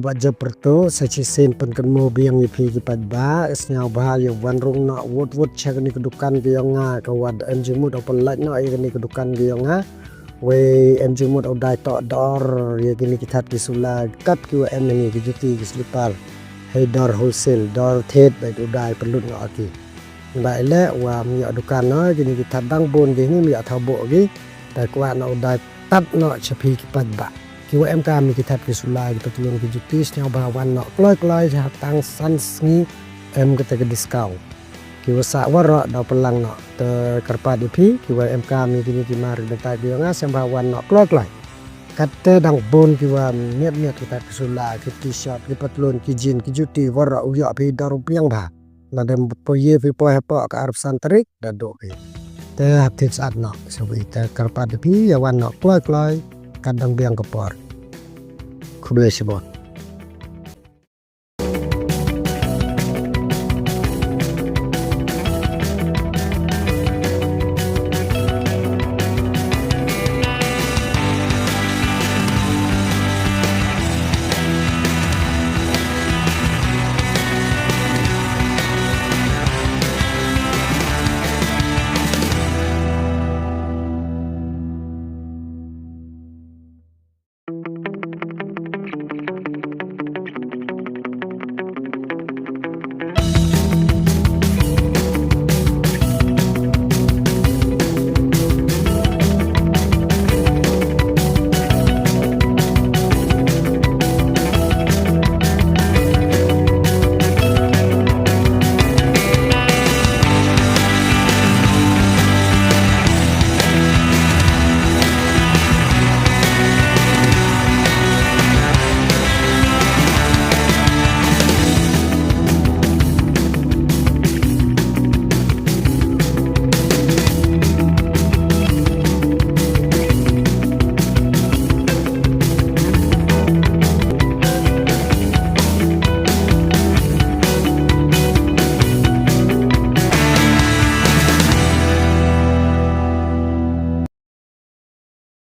Bah Jop pertu secisin penkenmu biang ipi ki Paidbah esnya bahaya wanrung nak wot cek ni kedukan bianga kawad jemut open light no ni kedukan bianga we jemut odai tok dor ya gini kita di sula kat ki ni ki juti ki slipar hey dor wholesale dor thied baik odai perlu nak ki baik le wa mi dukan no gini kita dang bon gini mi thabo gi ta kwa na odai tat no chapi ki Paidbah kiwa kami kita ki sulai kita tulung ki jutis nya bawan no kloi tang sngi kita ke discount kiwa sa wara da pelang no te karpa dipi kiwa kami kini ki mari data ki nga sem bawan no kloi kata dang bon kiwa miat kita ki sulai ki t-shirt ki patlon ki jean ki juti wara uya pi daru piang ba la dem poye pi po ka arab santrik da do ki te tips ad no so kita karpa dipi ya wan no kloi kadang biang kepor. Kublai sebon.